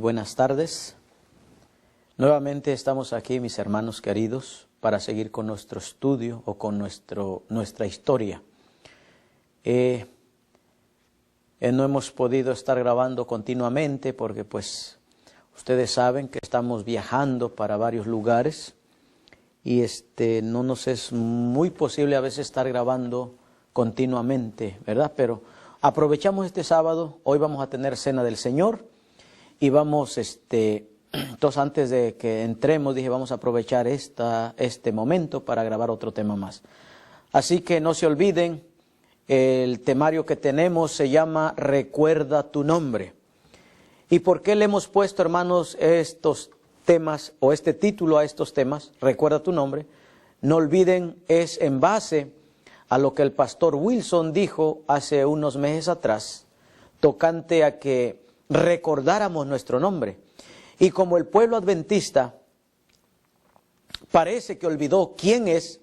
buenas tardes. Nuevamente estamos aquí, mis hermanos queridos, para seguir con nuestro estudio o con nuestra historia. No hemos podido estar grabando continuamente porque pues ustedes saben que estamos viajando para varios lugares y no nos es muy posible a veces estar grabando continuamente, ¿verdad? Pero aprovechamos este sábado, hoy vamos a tener Cena del Señor y vamos, entonces antes de que entremos dije vamos a aprovechar este momento para grabar otro tema más. Así que no se olviden, el temario que tenemos se llama Recuerda tu nombre. ¿Y por qué le hemos puesto, hermanos, estos temas o este título a estos temas, Recuerda tu nombre? No olviden, es en base a lo que el pastor Wilson dijo hace unos meses atrás, tocante a que recordáramos nuestro nombre. Y como el pueblo adventista parece que olvidó quién es,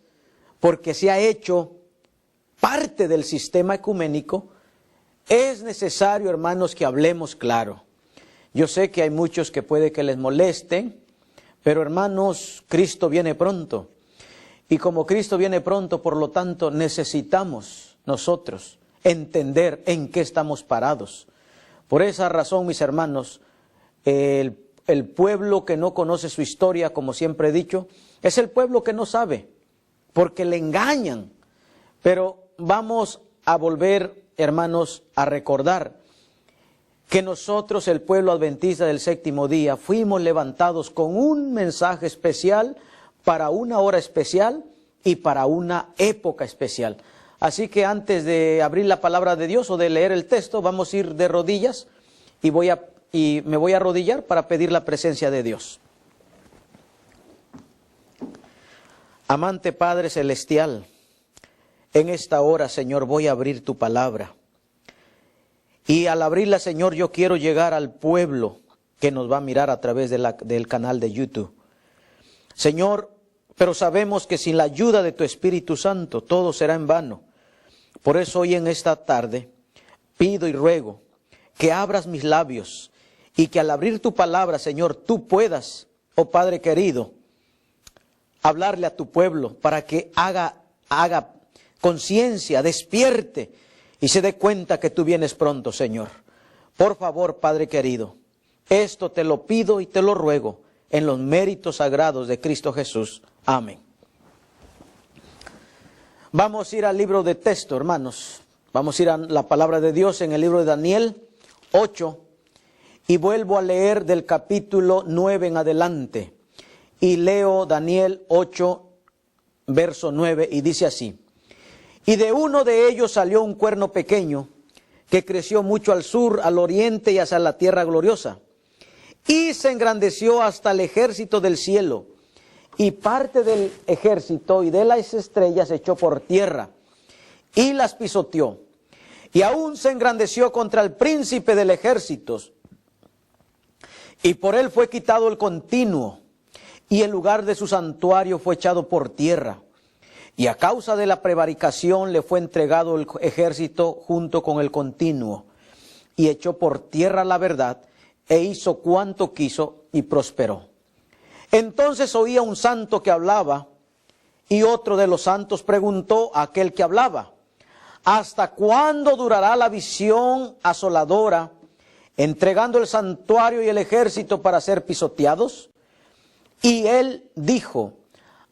porque se ha hecho parte del sistema ecuménico, es necesario, hermanos, que hablemos claro. Yo sé que hay muchos que puede que les molesten, pero hermanos, Cristo viene pronto. Y como Cristo viene pronto, por lo tanto, necesitamos nosotros entender en qué estamos parados. Por esa razón, mis hermanos, el pueblo que no conoce su historia, como siempre he dicho, es el pueblo que no sabe, porque le engañan. Pero vamos a volver, hermanos, a recordar que nosotros, el pueblo adventista del séptimo día, fuimos levantados con un mensaje especial para una hora especial y para una época especial. Así que antes de abrir la palabra de Dios o de leer el texto, vamos a ir de rodillas y me voy a arrodillar para pedir la presencia de Dios. Amante Padre Celestial, en esta hora, Señor, voy a abrir tu palabra. Y al abrirla, Señor, yo quiero llegar al pueblo que nos va a mirar a través del canal de YouTube. Señor, pero sabemos que sin la ayuda de tu Espíritu Santo todo será en vano. Por eso hoy en esta tarde pido y ruego que abras mis labios y que al abrir tu palabra, Señor, tú puedas, oh Padre querido, hablarle a tu pueblo para que haga conciencia, despierte y se dé cuenta que tú vienes pronto, Señor. Por favor, Padre querido, esto te lo pido y te lo ruego en los méritos sagrados de Cristo Jesús. Amén. Vamos a ir al libro de texto, hermanos. Vamos a ir a la palabra de Dios en el libro de Daniel 8 y vuelvo a leer del capítulo 9 en adelante. Y leo Daniel 8, verso 9 y dice así. Y de uno de ellos salió un cuerno pequeño que creció mucho al sur, al oriente y hacia la tierra gloriosa. Y se engrandeció hasta el ejército del cielo. Y parte del ejército y de las estrellas echó por tierra y las pisoteó. Y aún se engrandeció contra el príncipe del ejército. Y por él fue quitado el continuo. Y el lugar de su santuario fue echado por tierra. Y a causa de la prevaricación le fue entregado el ejército junto con el continuo. Y echó por tierra la verdad e hizo cuanto quiso y prosperó. Entonces oía un santo que hablaba y otro de los santos preguntó a aquel que hablaba, ¿hasta cuándo durará la visión asoladora, entregando el santuario y el ejército para ser pisoteados? Y él dijo,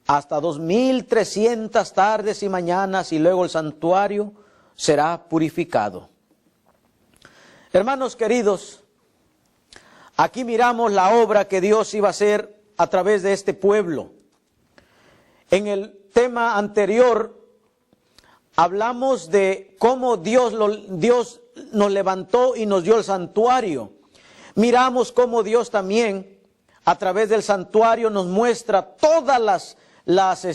hasta 2300 tardes y mañanas y luego el santuario será purificado. Hermanos queridos, aquí miramos la obra que Dios iba a hacer a través de este pueblo. En el tema anterior hablamos de cómo Dios nos levantó y nos dio el santuario. Miramos cómo Dios también a través del santuario nos muestra todas las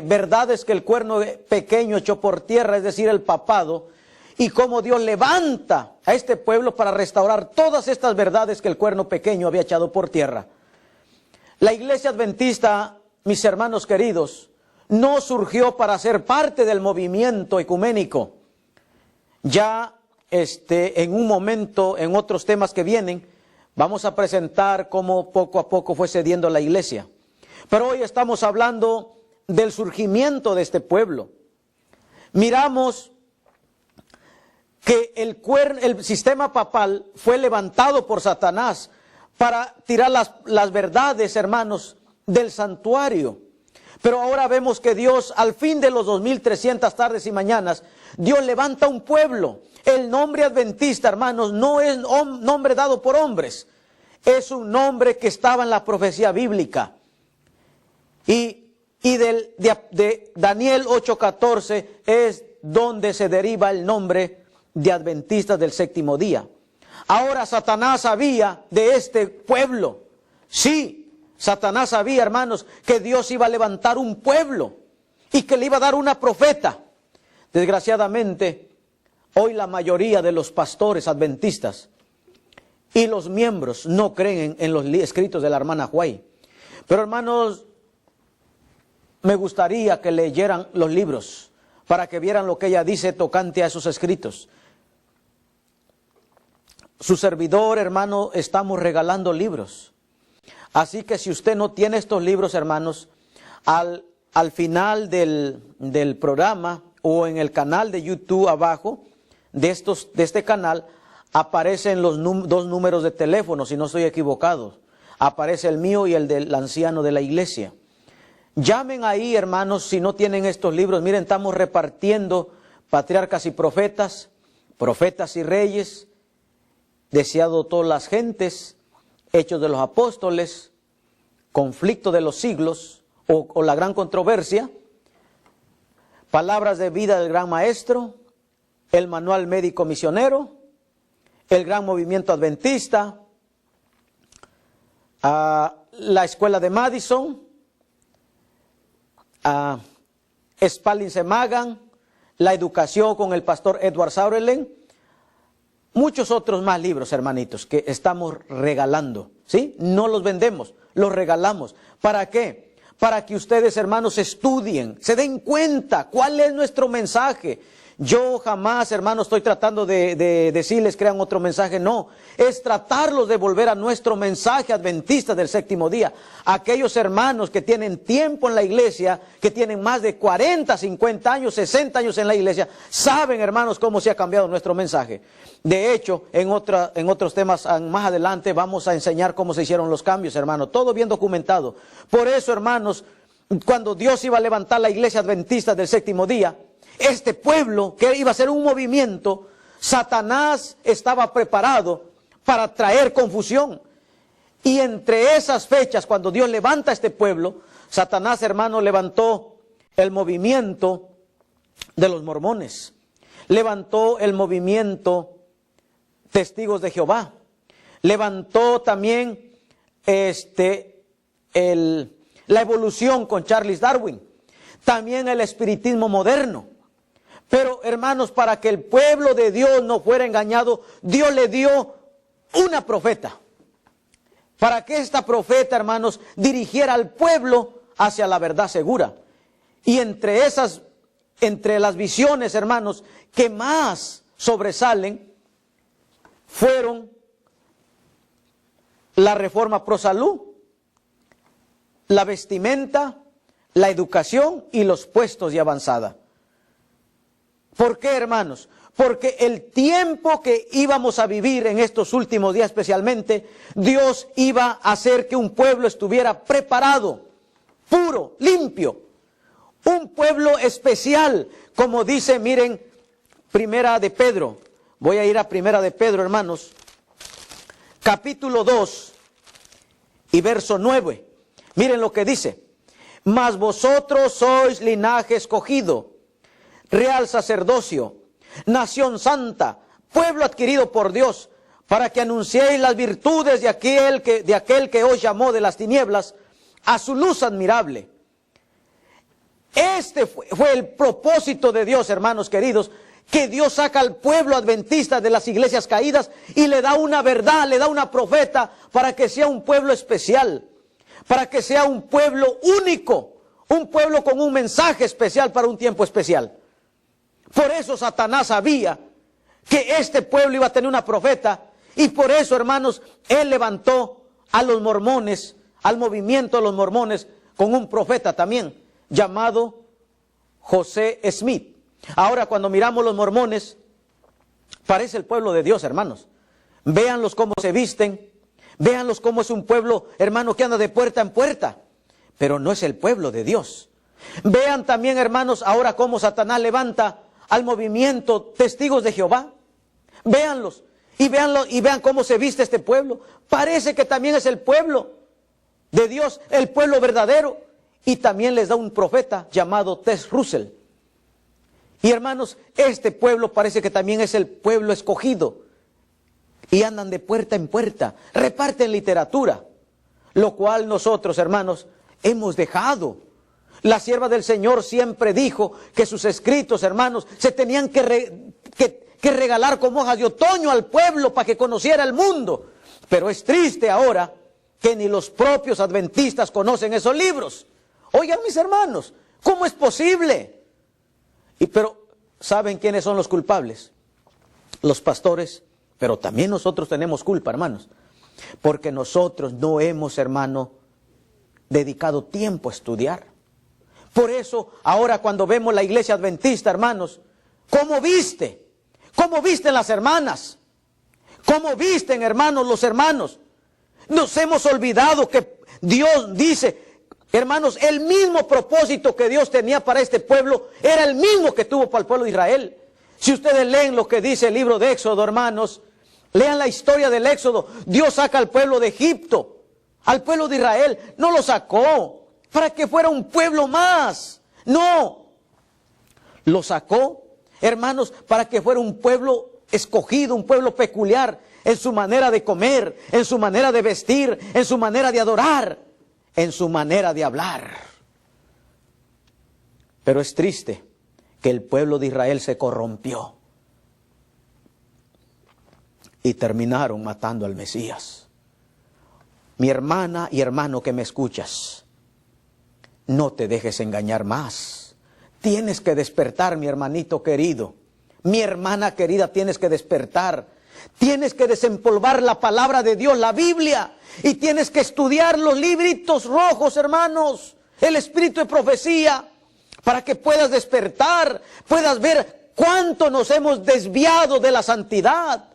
verdades que el cuerno pequeño echó por tierra, es decir, el papado, y cómo Dios levanta a este pueblo para restaurar todas estas verdades que el cuerno pequeño había echado por tierra. La iglesia adventista, mis hermanos queridos, no surgió para ser parte del movimiento ecuménico. Ya en un momento, en otros temas que vienen, Vamos a presentar cómo poco a poco fue cediendo la iglesia. Pero hoy estamos hablando del surgimiento de este pueblo. Miramos que el sistema papal fue levantado por Satanás para tirar las verdades, hermanos, del santuario. Pero ahora vemos que Dios, al fin de los 2300 tardes y mañanas, Dios levanta un pueblo. El nombre adventista, hermanos, no es nombre dado por hombres. Es un nombre que estaba en la profecía bíblica. Y de Daniel 8:14 es donde se deriva el nombre de adventistas del séptimo día. Ahora Satanás sabía de este pueblo. Sí, Satanás sabía, hermanos, que Dios iba a levantar un pueblo y que le iba a dar una profeta. Desgraciadamente, hoy la mayoría de los pastores adventistas y los miembros no creen en los escritos de la hermana White. Pero, hermanos, me gustaría que leyeran los libros para que vieran lo que ella dice tocante a esos escritos. Su servidor, hermano, estamos regalando libros. Así que si usted no tiene estos libros, hermanos, al final del programa o en el canal de YouTube abajo de este canal aparecen los dos números de teléfono, si no estoy equivocado. Aparece el mío y el del anciano de la iglesia. Llamen ahí, hermanos, si no tienen estos libros. Miren, estamos repartiendo patriarcas y profetas, profetas y reyes, deseado todas las gentes, Hechos de los Apóstoles, Conflicto de los siglos o la gran controversia, Palabras de vida del gran maestro, el Manual médico misionero, el gran movimiento adventista, la escuela de Madison, Spalding C. Magan, la educación con el pastor Edward Sutherland, muchos otros más libros, hermanitos, que estamos regalando, ¿sí? No los vendemos, los regalamos. ¿Para qué? Para que ustedes, hermanos, estudien, se den cuenta cuál es nuestro mensaje. Yo jamás, hermanos, estoy tratando de decirles crean otro mensaje, no. Es tratarlos de volver a nuestro mensaje adventista del séptimo día. Aquellos hermanos que tienen tiempo en la iglesia, que tienen más de 40, 50 años, 60 años en la iglesia, saben, hermanos, cómo se ha cambiado nuestro mensaje. De hecho, en otros temas más adelante vamos a enseñar cómo se hicieron los cambios, hermanos. Todo bien documentado. Por eso, hermanos, cuando Dios iba a levantar la iglesia adventista del séptimo día, este pueblo que iba a ser un movimiento, Satanás estaba preparado para traer confusión. Y entre esas fechas, cuando Dios levanta a este pueblo, Satanás, hermano, levantó el movimiento de los mormones, levantó el movimiento Testigos de Jehová, levantó también la evolución con Charles Darwin, también el espiritismo moderno. Pero, hermanos, para que el pueblo de Dios no fuera engañado, Dios le dio una profeta. Para que esta profeta, hermanos, dirigiera al pueblo hacia la verdad segura. Y entre las visiones, hermanos, que más sobresalen, fueron la reforma pro salud, la vestimenta, la educación y los puestos de avanzada. ¿Por qué, hermanos? Porque el tiempo que íbamos a vivir en estos últimos días especialmente, Dios iba a hacer que un pueblo estuviera preparado, puro, limpio. Un pueblo especial, como dice, miren, Primera de Pedro. Voy a ir a Primera de Pedro, hermanos. Capítulo 2 y verso 9. Miren lo que dice. Mas vosotros sois linaje escogido, real sacerdocio, nación santa, pueblo adquirido por Dios, para que anunciéis las virtudes de aquel que os llamó de las tinieblas a su luz admirable. Este fue el propósito de Dios, hermanos queridos, que Dios saca al pueblo adventista de las iglesias caídas y le da una verdad, le da una profeta para que sea un pueblo especial, para que sea un pueblo único, un pueblo con un mensaje especial para un tiempo especial. Por eso Satanás sabía que este pueblo iba a tener una profeta Y por eso, hermanos, Él levantó a los mormones, al movimiento de los mormones, con un profeta también, llamado José Smith. Ahora, cuando miramos los mormones, parece el pueblo de Dios, hermanos. Véanlos cómo se visten, véanlos cómo es un pueblo, hermano, que anda de puerta en puerta, pero no es el pueblo de Dios. Vean también, hermanos, ahora cómo Satanás levanta al movimiento Testigos de Jehová. Véanlos y vean cómo se viste este pueblo. Parece que también es el pueblo de Dios, el pueblo verdadero. Y también les da un profeta llamado Tess Russell. Y hermanos, este pueblo parece que también es el pueblo escogido. Y andan de puerta en puerta, reparten literatura, lo cual nosotros, hermanos, hemos dejado. La sierva del Señor siempre dijo que sus escritos, hermanos, se tenían que regalar como hojas de otoño al pueblo para que conociera el mundo. Pero es triste ahora que ni los propios adventistas conocen esos libros. Oigan, mis hermanos, ¿cómo es posible? Pero ¿saben quiénes son los culpables? Los pastores, pero también nosotros tenemos culpa, hermanos, porque nosotros no hemos, hermano, dedicado tiempo a estudiar. Por eso, ahora cuando vemos la iglesia adventista, hermanos, ¿cómo viste? ¿Cómo visten las hermanas? ¿Cómo visten, hermanos, los hermanos? Nos hemos olvidado que Dios dice, hermanos, el mismo propósito que Dios tenía para este pueblo era el mismo que tuvo para el pueblo de Israel. Si ustedes leen lo que dice el libro de Éxodo, hermanos, lean la historia del Éxodo. Dios saca al pueblo de Egipto, al pueblo de Israel. No lo sacó para que fuera un pueblo más. No. Lo sacó, hermanos, para que fuera un pueblo escogido, un pueblo peculiar en su manera de comer, en su manera de vestir, en su manera de adorar, en su manera de hablar. Pero es triste que el pueblo de Israel se corrompió y terminaron matando al Mesías. Mi hermana y hermano que me escuchas, no te dejes engañar más. Tienes que despertar, mi hermanito querido. Mi hermana querida, tienes que despertar. Tienes que desempolvar la palabra de Dios, la Biblia. Y tienes que estudiar los libritos rojos, hermanos. El espíritu de profecía. Para que puedas despertar. Puedas ver cuánto nos hemos desviado de la santidad.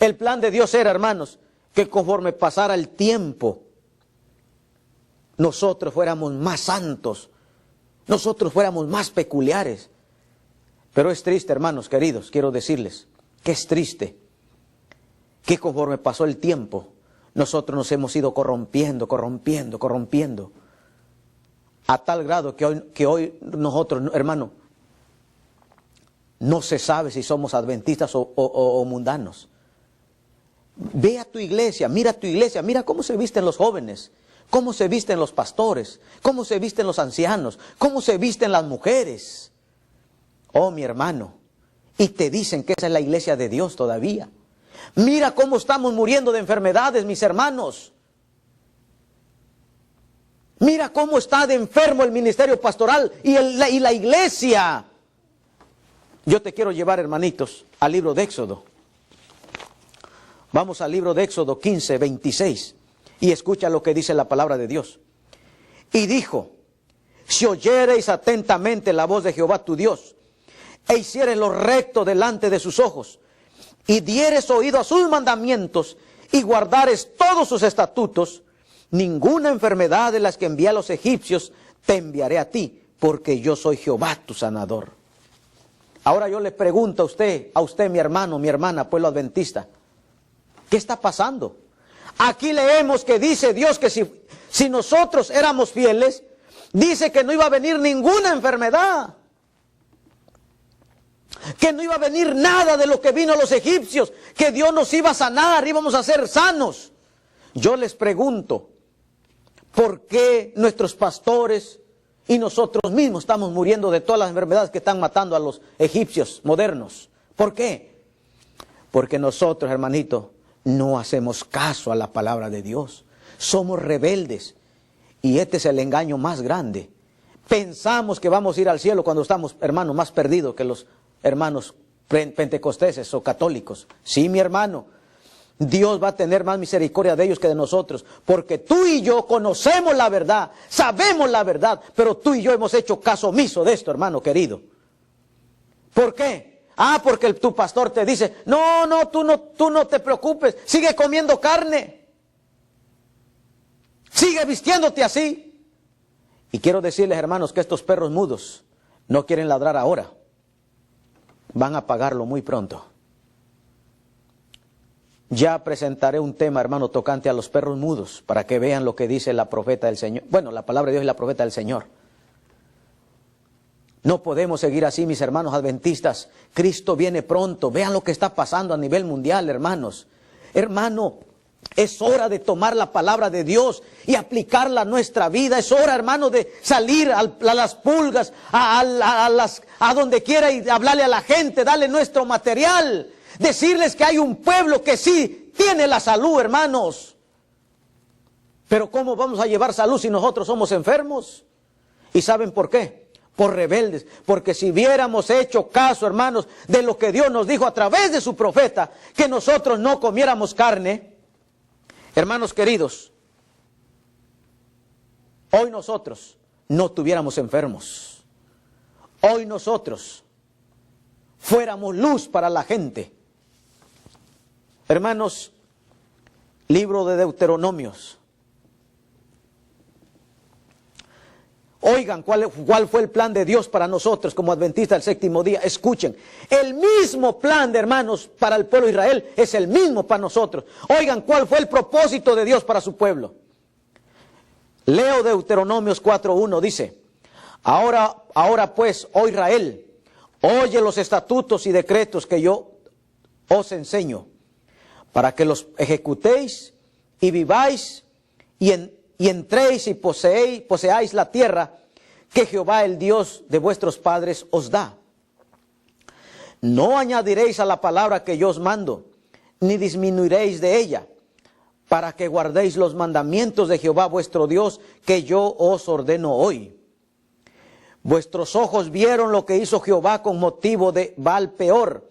El plan de Dios era, hermanos, que conforme pasara el tiempo, nosotros fuéramos más santos, nosotros fuéramos más peculiares. Pero es triste, hermanos queridos, quiero decirles que es triste que conforme pasó el tiempo, nosotros nos hemos ido corrompiendo, a tal grado que hoy nosotros, hermano, no se sabe si somos adventistas o mundanos. Ve a tu iglesia, mira cómo se visten los jóvenes. Cómo se visten los pastores, cómo se visten los ancianos, cómo se visten las mujeres. Oh, mi hermano, y te dicen que esa es la iglesia de Dios todavía. Mira cómo estamos muriendo de enfermedades, mis hermanos. Mira cómo está de enfermo el ministerio pastoral y la iglesia. Yo te quiero llevar, hermanitos, al libro de Éxodo. Vamos al libro de Éxodo 15, 26. Y escucha lo que dice la palabra de Dios. Y dijo, si oyereis atentamente la voz de Jehová tu Dios, e hiciereis lo recto delante de sus ojos, y dieres oído a sus mandamientos, y guardares todos sus estatutos, ninguna enfermedad de las que envié a los egipcios te enviaré a ti, porque yo soy Jehová tu sanador. Ahora yo le pregunto a usted mi hermano, mi hermana, pueblo adventista, ¿qué está pasando? Aquí leemos que dice Dios que si nosotros éramos fieles, dice que no iba a venir ninguna enfermedad. Que no iba a venir nada de lo que vino a los egipcios. Que Dios nos iba a sanar, íbamos a ser sanos. Yo les pregunto, ¿por qué nuestros pastores y nosotros mismos estamos muriendo de todas las enfermedades que están matando a los egipcios modernos? ¿Por qué? Porque nosotros, hermanito, no hacemos caso a la palabra de Dios. Somos rebeldes. Y este es el engaño más grande. Pensamos que vamos a ir al cielo cuando estamos, hermanos, más perdidos que los hermanos pentecosteses o católicos. Sí, mi hermano. Dios va a tener más misericordia de ellos que de nosotros, porque tú y yo conocemos la verdad, sabemos la verdad, pero tú y yo hemos hecho caso omiso de esto, hermano querido. ¿Por qué? Porque tu pastor te dice, tú no te preocupes, sigue comiendo carne, sigue vistiéndote así. Y quiero decirles, hermanos, que estos perros mudos no quieren ladrar ahora, van a pagarlo muy pronto. Ya presentaré un tema, hermano, tocante a los perros mudos, para que vean lo que dice la profeta del Señor. Bueno, la palabra de Dios y la profeta del Señor. No podemos seguir así, mis hermanos adventistas. Cristo viene pronto. Vean lo que está pasando a nivel mundial, hermanos. Hermano, es hora de tomar la palabra de Dios y aplicarla a nuestra vida. Es hora, hermano, de salir a las pulgas, a donde quiera y hablarle a la gente, darle nuestro material. Decirles que hay un pueblo que sí tiene la salud, hermanos. Pero ¿cómo vamos a llevar salud si nosotros somos enfermos? ¿Y saben por qué? Por rebeldes. Porque si hubiéramos hecho caso, hermanos, de lo que Dios nos dijo a través de su profeta, que nosotros no comiéramos carne, hermanos queridos, hoy nosotros no estuviéramos enfermos. Hoy nosotros fuéramos luz para la gente. Hermanos, libro de Deuteronomios. Oigan, ¿cuál fue el plan de Dios para nosotros como adventistas del séptimo día? Escuchen, el mismo plan de hermanos para el pueblo de Israel es el mismo para nosotros. Oigan, ¿cuál fue el propósito de Dios para su pueblo? Leo Deuteronomios 4:1, dice, ahora pues, oh Israel, oye los estatutos y decretos que yo os enseño, para que los ejecutéis y viváis y entréis y poseáis la tierra que Jehová el Dios de vuestros padres os da. No añadiréis a la palabra que yo os mando, ni disminuiréis de ella, para que guardéis los mandamientos de Jehová vuestro Dios que yo os ordeno hoy. Vuestros ojos vieron lo que hizo Jehová con motivo de Baal Peor,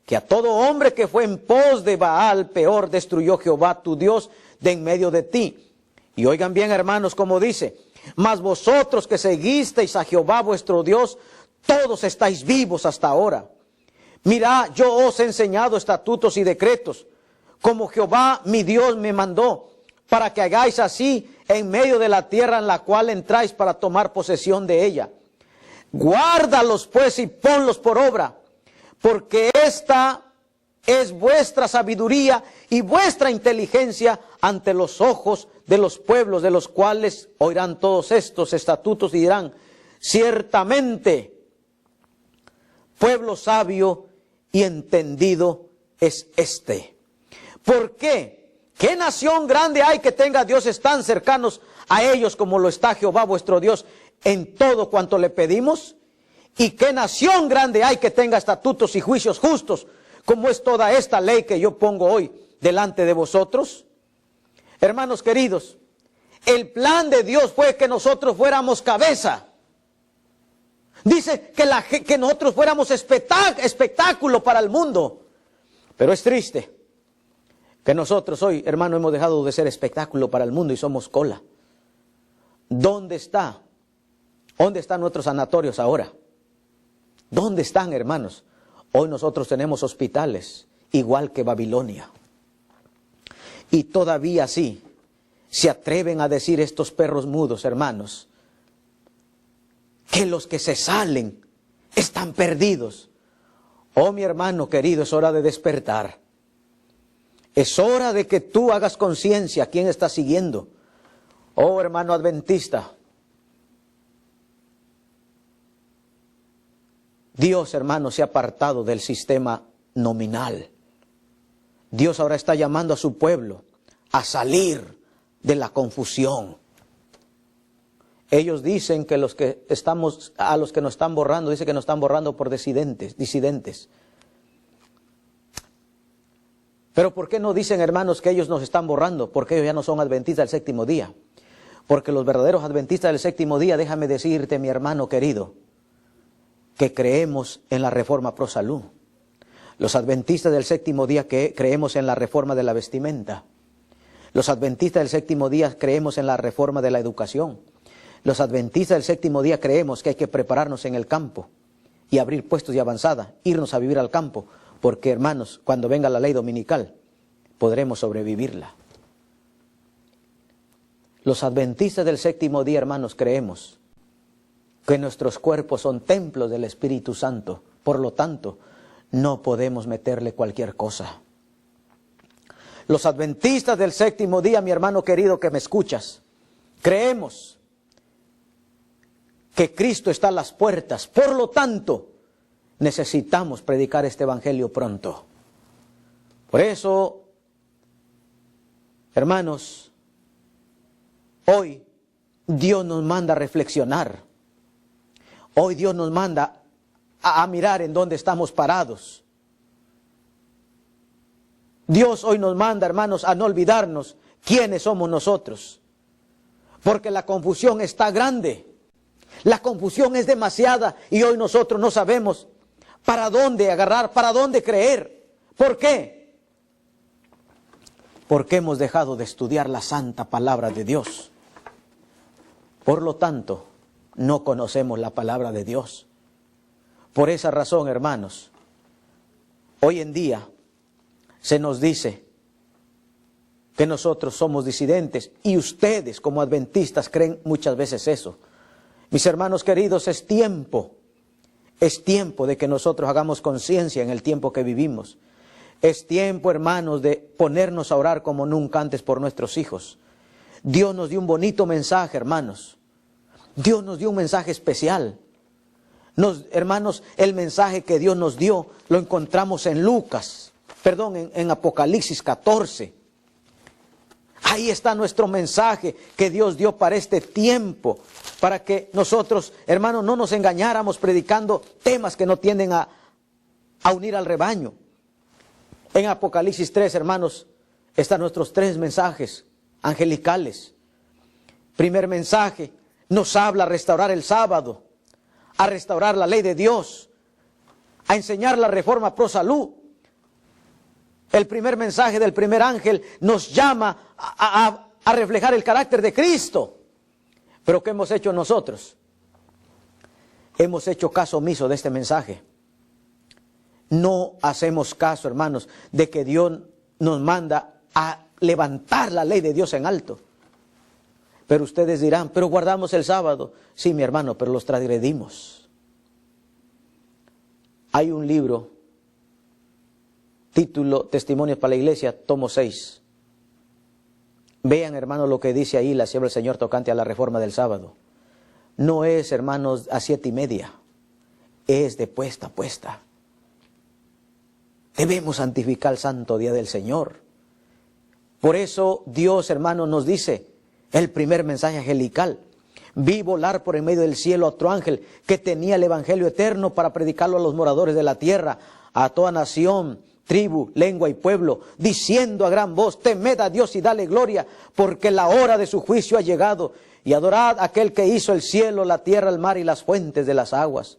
que a todo hombre que fue en pos de Baal Peor destruyó Jehová tu Dios de en medio de ti. Y oigan bien, hermanos, como dice, mas vosotros que seguisteis a Jehová vuestro Dios, todos estáis vivos hasta ahora. Mirad, yo os he enseñado estatutos y decretos, como Jehová mi Dios me mandó, para que hagáis así en medio de la tierra en la cual entráis para tomar posesión de ella. Guárdalos pues y ponlos por obra, porque esta es vuestra sabiduría y vuestra inteligencia ante los ojos de los pueblos, de los cuales oirán todos estos estatutos y dirán, ciertamente, pueblo sabio y entendido es este. ¿Por qué? ¿Qué nación grande hay que tenga dioses tan cercanos a ellos como lo está Jehová vuestro Dios en todo cuanto le pedimos? ¿Y qué nación grande hay que tenga estatutos y juicios justos, como es toda esta ley que yo pongo hoy delante de vosotros? Hermanos queridos, el plan de Dios fue que nosotros fuéramos cabeza. Dice que nosotros fuéramos espectáculo para el mundo. Pero es triste que nosotros hoy, hermano, hemos dejado de ser espectáculo para el mundo y somos cola. ¿Dónde está? ¿Dónde están nuestros sanatorios ahora? ¿Dónde están, hermanos? Hoy nosotros tenemos hospitales, igual que Babilonia. Y todavía así se atreven a decir estos perros mudos, hermanos, que los que se salen están perdidos. Oh, mi hermano querido, es hora de despertar. Es hora de que tú hagas conciencia a quién estás siguiendo. Oh, hermano adventista, Dios, hermano, se ha apartado del sistema nominal. Dios ahora está llamando a su pueblo a salir de la confusión. Ellos dicen que a los que nos están borrando, dice que nos están borrando por disidentes. Pero ¿por qué no dicen, hermanos, que ellos nos están borrando? Porque ellos ya no son adventistas del séptimo día. Porque los verdaderos adventistas del séptimo día, déjame decirte, mi hermano querido, que creemos en la reforma pro salud. Los adventistas del séptimo día que creemos en la reforma de la vestimenta. Los adventistas del séptimo día creemos en la reforma de la educación. Los adventistas del séptimo día creemos que hay que prepararnos en el campo y abrir puestos de avanzada, irnos a vivir al campo, porque hermanos, cuando venga la ley dominical, podremos sobrevivirla. Los adventistas del séptimo día, hermanos, creemos que nuestros cuerpos son templos del Espíritu Santo, por lo tanto, no podemos meterle cualquier cosa. Los adventistas del séptimo día, mi hermano querido que me escuchas, creemos que Cristo está a las puertas. Por lo tanto, necesitamos predicar este evangelio pronto. Por eso, hermanos, hoy Dios nos manda a reflexionar. Hoy Dios nos manda a mirar en dónde estamos parados. Dios hoy nos manda, hermanos, a no olvidarnos quiénes somos nosotros. Porque la confusión está grande. La confusión es demasiada y hoy nosotros no sabemos para dónde agarrar, para dónde creer. ¿Por qué? Porque hemos dejado de estudiar la santa palabra de Dios. Por lo tanto, no conocemos la palabra de Dios. Por esa razón, hermanos, hoy en día se nos dice que nosotros somos disidentes y ustedes como adventistas creen muchas veces eso. Mis hermanos queridos, es tiempo de que nosotros hagamos conciencia en el tiempo que vivimos. Es tiempo, hermanos, de ponernos a orar como nunca antes por nuestros hijos. Dios nos dio un bonito mensaje, hermanos. Dios nos dio un mensaje especial. Hermanos, el mensaje que Dios nos dio lo encontramos en en Apocalipsis 14. Ahí está nuestro mensaje que Dios dio para este tiempo, para que nosotros, hermanos, no nos engañáramos predicando temas que no tienden a unir al rebaño. En Apocalipsis 3, hermanos, están nuestros 3 mensajes angelicales. Primer mensaje, nos habla a restaurar el sábado, a restaurar la ley de Dios, a enseñar la reforma pro salud. El primer mensaje del primer ángel nos llama a reflejar el carácter de Cristo. Pero ¿qué hemos hecho nosotros? Hemos hecho caso omiso de este mensaje. No hacemos caso, hermanos, de que Dios nos manda a levantar la ley de Dios en alto. Pero ustedes dirán, pero guardamos el sábado. Sí, mi hermano, pero los transgredimos. Hay un libro, título Testimonios para la Iglesia, tomo 6. Vean, hermanos, lo que dice ahí la sierva del Señor tocante a la reforma del sábado. No es, hermanos, a 7:30. Es de puesta a puesta. Debemos santificar el santo día del Señor. Por eso Dios, hermanos, nos dice el primer mensaje angelical. Vi volar por en medio del cielo a otro ángel que tenía el evangelio eterno para predicarlo a los moradores de la tierra, a toda nación, tribu, lengua y pueblo, diciendo a gran voz, temed a Dios y dale gloria, porque la hora de su juicio ha llegado, y adorad a aquel que hizo el cielo, la tierra, el mar y las fuentes de las aguas.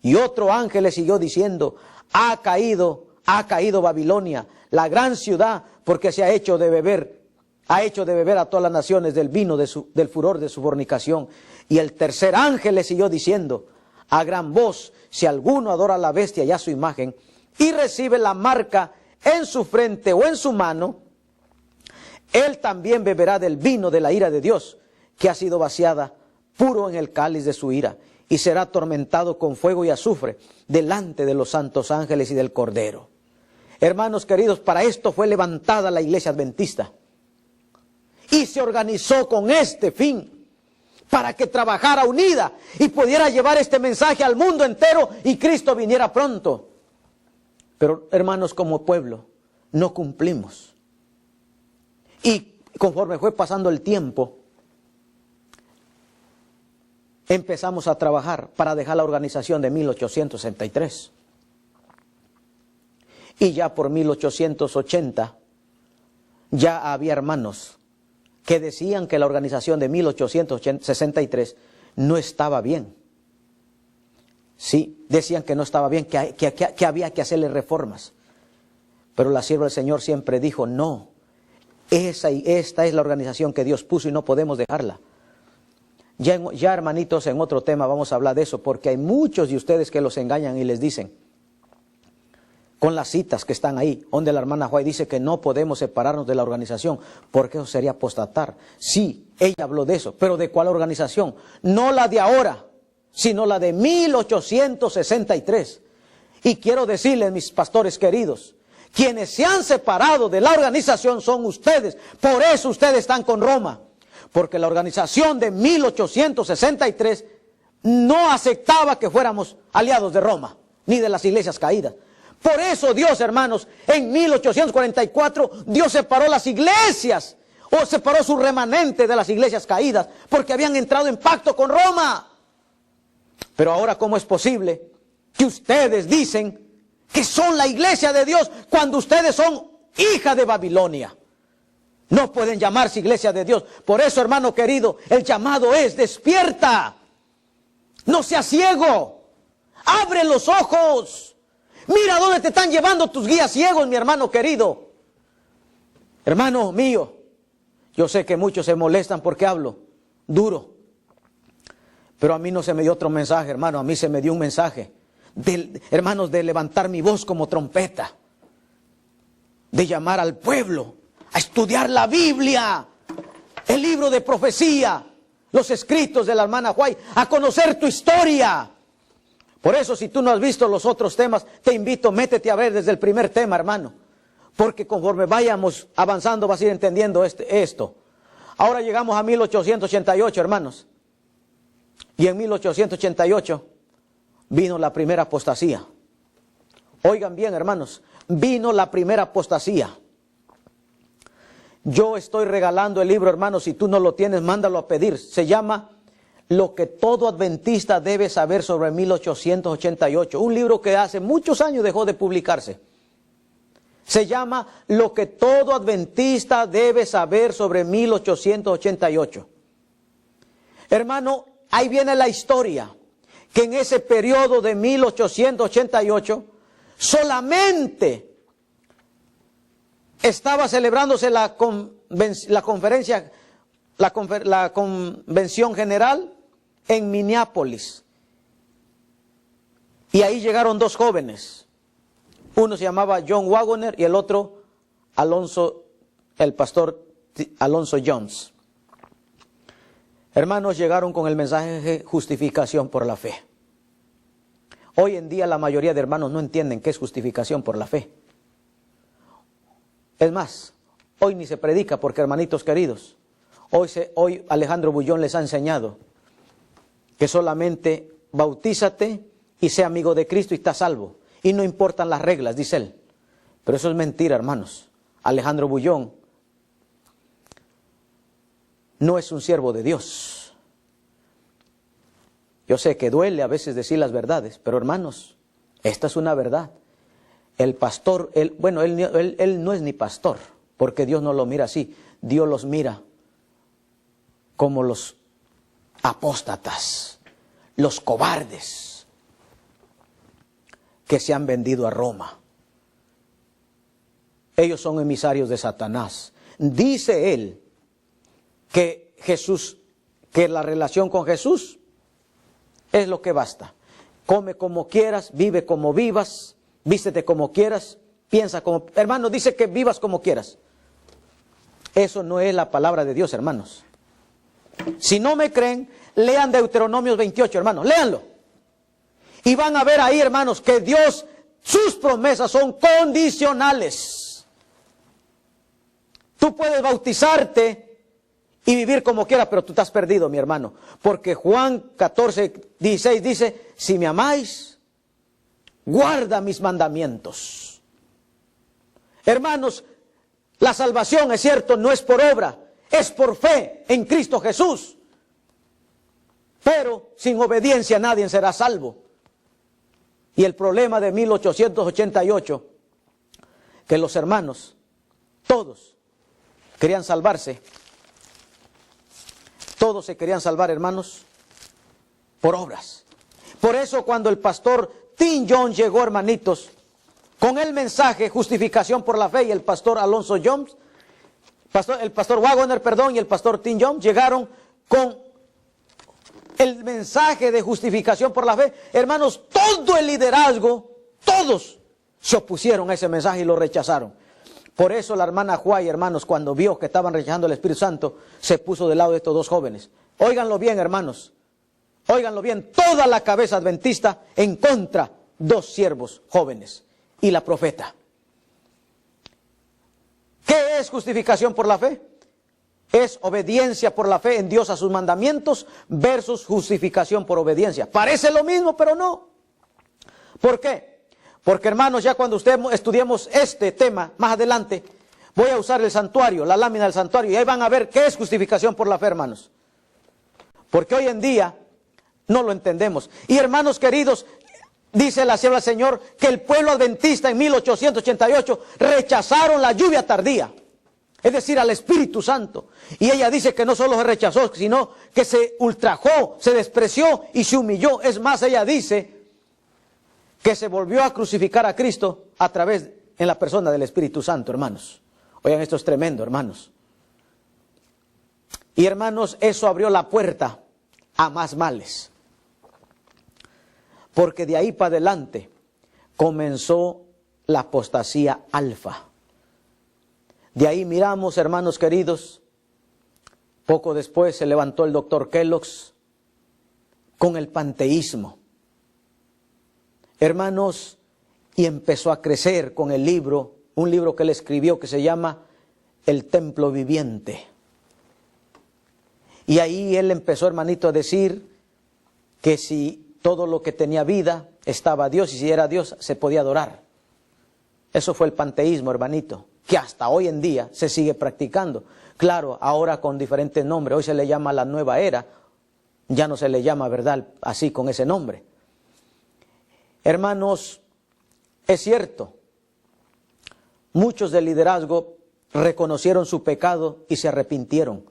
Y otro ángel le siguió diciendo, ha caído Babilonia, la gran ciudad, porque se ha hecho de beber a todas las naciones del vino del furor de su fornicación. Y el tercer ángel le siguió diciendo, a gran voz, si alguno adora a la bestia y a su imagen, y recibe la marca en su frente o en su mano, él también beberá del vino de la ira de Dios, que ha sido vaciada puro en el cáliz de su ira, y será atormentado con fuego y azufre delante de los santos ángeles y del Cordero. Hermanos queridos, para esto fue levantada la iglesia adventista. Y se organizó con este fin, para que trabajara unida y pudiera llevar este mensaje al mundo entero y Cristo viniera pronto. Pero, hermanos, como pueblo, no cumplimos. Y conforme fue pasando el tiempo, empezamos a trabajar para dejar la organización de 1863. Y ya por 1880, ya había hermanos que decían que la organización de 1863 no estaba bien. Sí, decían que no estaba bien, que había que hacerle reformas. Pero la sierva del Señor siempre dijo, no, esta es la organización que Dios puso y no podemos dejarla. Ya hermanitos, en otro tema vamos a hablar de eso, porque hay muchos de ustedes que los engañan y les dicen, con las citas que están ahí, donde la hermana White dice que no podemos separarnos de la organización, porque eso sería apostatar. Sí, ella habló de eso, pero ¿de cuál organización? No la de ahora, sino la de 1863. Y quiero decirles, mis pastores queridos, quienes se han separado de la organización son ustedes. Por eso ustedes están con Roma. Porque la organización de 1863 no aceptaba que fuéramos aliados de Roma, ni de las iglesias caídas. Por eso Dios, hermanos, en 1844, Dios separó las iglesias, o separó su remanente de las iglesias caídas, porque habían entrado en pacto con Roma. Pero ahora, ¿cómo es posible que ustedes dicen que son la iglesia de Dios cuando ustedes son hija de Babilonia? No pueden llamarse iglesia de Dios. Por eso, hermano querido, el llamado es: despierta. No seas ciego. Abre los ojos. Mira dónde te están llevando tus guías ciegos, mi hermano querido. Hermano mío, yo sé que muchos se molestan porque hablo duro. Pero a mí no se me dio otro mensaje, hermano. A mí se me dio un mensaje, hermanos, de levantar mi voz como trompeta. De llamar al pueblo a estudiar la Biblia, el libro de profecía, los escritos de la hermana White, a conocer tu historia. Por eso, si tú no has visto los otros temas, te invito, métete a ver desde el primer tema, hermano. Porque conforme vayamos avanzando vas a ir entendiendo esto. Ahora llegamos a 1888, hermanos. Y en 1888 vino la primera apostasía. Oigan bien, hermanos, vino la primera apostasía. Yo estoy regalando el libro, hermanos, si tú no lo tienes, mándalo a pedir. Se llama Lo que todo adventista debe saber sobre 1888. Un libro que hace muchos años dejó de publicarse. Se llama Lo que todo adventista debe saber sobre 1888. Hermano, ahí viene la historia, que en ese periodo de 1888 solamente estaba celebrándose la convención general en Minneapolis. Y ahí llegaron dos jóvenes. Uno se llamaba John Waggoner y el otro el pastor Alonzo Jones. Hermanos, llegaron con el mensaje de justificación por la fe. Hoy en día la mayoría de hermanos no entienden qué es justificación por la fe. Es más, hoy ni se predica porque, hermanitos queridos, hoy Alejandro Bullón les ha enseñado que solamente bautízate y sea amigo de Cristo y estás salvo. Y no importan las reglas, dice él. Pero eso es mentira, hermanos. Alejandro Bullón no es un siervo de Dios. Yo sé que duele a veces decir las verdades, pero hermanos, esta es una verdad. El pastor, él no es ni pastor, porque Dios no lo mira así. Dios los mira como los apóstatas, los cobardes que se han vendido a Roma. Ellos son emisarios de Satanás. Dice él que la relación con Jesús es lo que basta. Come como quieras, vive como vivas, vístete como quieras, piensa como... Hermanos, dice que vivas como quieras. Eso no es la palabra de Dios, hermanos. Si no me creen, lean Deuteronomio 28, hermanos, léanlo. Y van a ver ahí, hermanos, que Dios, sus promesas son condicionales. Tú puedes bautizarte y vivir como quieras, pero tú estás perdido, mi hermano. Porque Juan 14:16 dice, si me amáis, guarda mis mandamientos. Hermanos, la salvación, es cierto, no es por obra, es por fe en Cristo Jesús. Pero sin obediencia nadie será salvo. Y el problema de 1888, que los hermanos, todos, querían salvarse. Todos se querían salvar, hermanos, por obras. Por eso cuando el pastor Tim Jones llegó, hermanitos, con el mensaje justificación por la fe, y el pastor Alonso Jones, el pastor Waggoner, perdón, y el pastor Tim Jones llegaron con el mensaje de justificación por la fe, hermanos, todo el liderazgo, todos se opusieron a ese mensaje y lo rechazaron. Por eso la hermana White, hermanos, cuando vio que estaban rechazando el Espíritu Santo, se puso del lado de estos dos jóvenes. Óiganlo bien, hermanos, óiganlo bien, toda la cabeza adventista en contra, dos siervos jóvenes y la profeta. ¿Qué es justificación por la fe? Es obediencia por la fe en Dios a sus mandamientos versus justificación por obediencia. Parece lo mismo, pero no. ¿Por qué? Porque, hermanos, ya cuando estudiemos este tema más adelante, voy a usar el santuario, la lámina del santuario, y ahí van a ver qué es justificación por la fe, hermanos. Porque hoy en día no lo entendemos. Y, hermanos queridos, dice la sierva del Señor que el pueblo adventista en 1888 rechazaron la lluvia tardía. Es decir, al Espíritu Santo. Y ella dice que no solo se rechazó, sino que se ultrajó, se despreció y se humilló. Es más, ella dice que se volvió a crucificar a Cristo a través, en la persona del Espíritu Santo, hermanos. Oigan, esto es tremendo, hermanos. Y, hermanos, eso abrió la puerta a más males. Porque de ahí para adelante comenzó la apostasía alfa. De ahí miramos, hermanos queridos, poco después se levantó el doctor Kellogg's con el panteísmo. Hermanos, y empezó a crecer con el libro, un libro que él escribió que se llama El Templo Viviente. Y ahí él empezó, hermanito, a decir que si todo lo que tenía vida estaba Dios, y si era Dios se podía adorar. Eso fue el panteísmo, hermanito, que hasta hoy en día se sigue practicando. Claro, ahora con diferentes nombres. Hoy se le llama la nueva era. Ya no se le llama, ¿verdad?, así con ese nombre. Hermanos, es cierto, muchos del liderazgo reconocieron su pecado y se arrepintieron.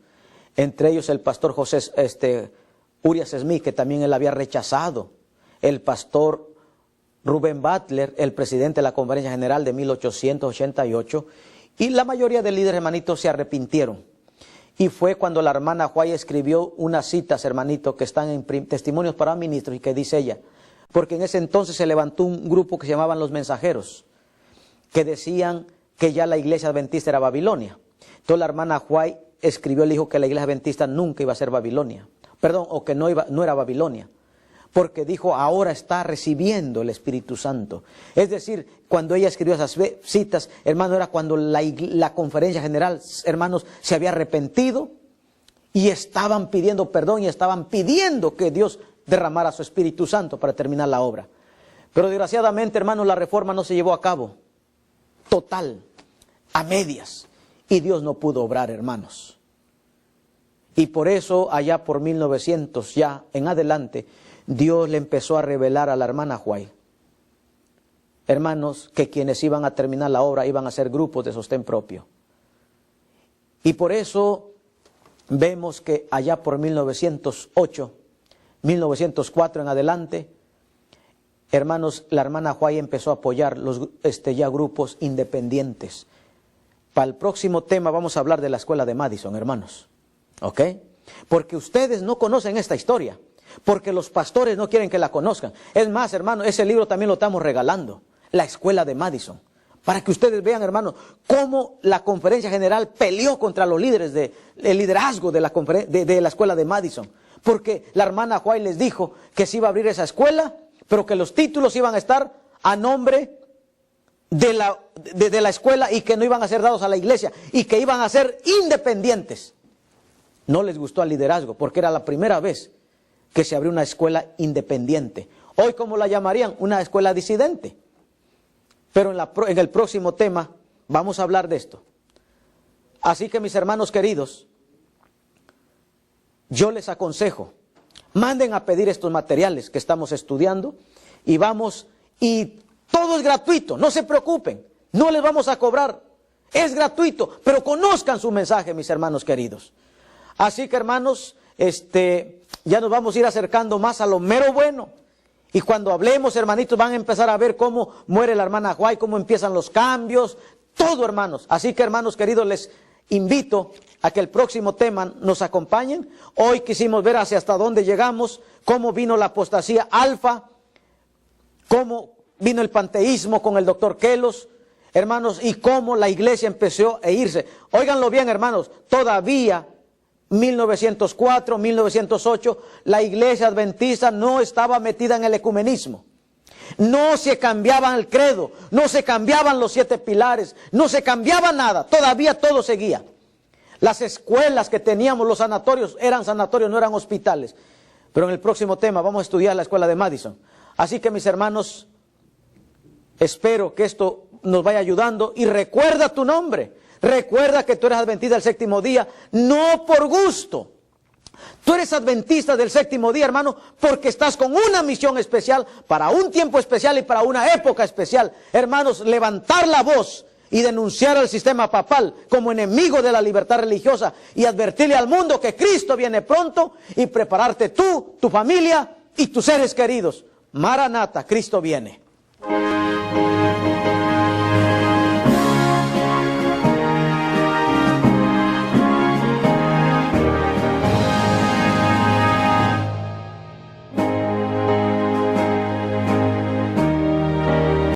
Entre ellos el pastor Urias Smith, que también él había rechazado. El pastor Rubén Butler, el presidente de la Conferencia General de 1888, y la mayoría de líderes, hermanitos, se arrepintieron. Y fue cuando la hermana White escribió unas citas, hermanito, que están en Testimonios para Ministros, y que dice ella, porque en ese entonces se levantó un grupo que se llamaban los mensajeros, que decían que ya la iglesia adventista era Babilonia. Entonces la hermana White escribió, le dijo que la iglesia adventista nunca iba a ser Babilonia, perdón, o que no era Babilonia. Porque dijo, ahora está recibiendo el Espíritu Santo. Es decir, cuando ella escribió esas citas, hermano, era cuando la conferencia general, hermanos, se había arrepentido y estaban pidiendo perdón y estaban pidiendo que Dios derramara su Espíritu Santo para terminar la obra. Pero desgraciadamente, hermanos, la reforma no se llevó a cabo. Total, a medias. Y Dios no pudo obrar, hermanos. Y por eso, allá por 1900 ya en adelante, Dios le empezó a revelar a la hermana White, hermanos, que quienes iban a terminar la obra iban a ser grupos de sostén propio. Y por eso vemos que allá por 1908, 1904 en adelante, hermanos, la hermana White empezó a apoyar los ya grupos independientes. Para el próximo tema vamos a hablar de la escuela de Madison, hermanos. ¿Ok? Porque ustedes no conocen esta historia. Porque los pastores no quieren que la conozcan. Es más, hermano, ese libro también lo estamos regalando. La escuela de Madison. Para que ustedes vean, hermano, cómo la conferencia general peleó contra los líderes el liderazgo de la escuela de Madison. Porque la hermana White les dijo que se iba a abrir esa escuela, pero que los títulos iban a estar a nombre de la escuela y que no iban a ser dados a la iglesia y que iban a ser independientes. No les gustó al liderazgo porque era la primera vez que se abrió una escuela independiente. Hoy, ¿cómo la llamarían? Una escuela disidente. Pero en el próximo tema vamos a hablar de esto. Así que, mis hermanos queridos, yo les aconsejo, manden a pedir estos materiales que estamos estudiando y todo es gratuito, no se preocupen, no les vamos a cobrar, es gratuito, pero conozcan su mensaje, mis hermanos queridos. Así que, hermanos, ya nos vamos a ir acercando más a lo mero bueno Y cuando hablemos, hermanitos, van a empezar a ver cómo muere la hermana Guay, cómo empiezan los cambios, todo, hermanos. Así que, hermanos queridos, les invito a que el próximo tema nos acompañen. Hoy quisimos ver hasta dónde llegamos, cómo vino la apostasía alfa, cómo vino el panteísmo con el doctor Kelos, hermanos, y cómo la iglesia empezó a irse. Óiganlo bien, hermanos, todavía 1904, 1908, la iglesia adventista no estaba metida en el ecumenismo. No se cambiaban el credo, no se cambiaban los 7 pilares, no se cambiaba nada, todavía todo seguía. Las escuelas que teníamos, los sanatorios, eran sanatorios, no eran hospitales. Pero en el próximo tema vamos a estudiar la escuela de Madison. Así que, mis hermanos, espero que esto nos vaya ayudando. Y recuerda tu nombre, recuerda que tú eres adventista del séptimo día, no por gusto. Tú eres adventista del séptimo día, hermano, porque estás con una misión especial, para un tiempo especial y para una época especial. Hermanos, levantar la voz y denunciar al sistema papal como enemigo de la libertad religiosa y advertirle al mundo que Cristo viene pronto y prepararte tú, tu familia y tus seres queridos. Maranata, Cristo viene.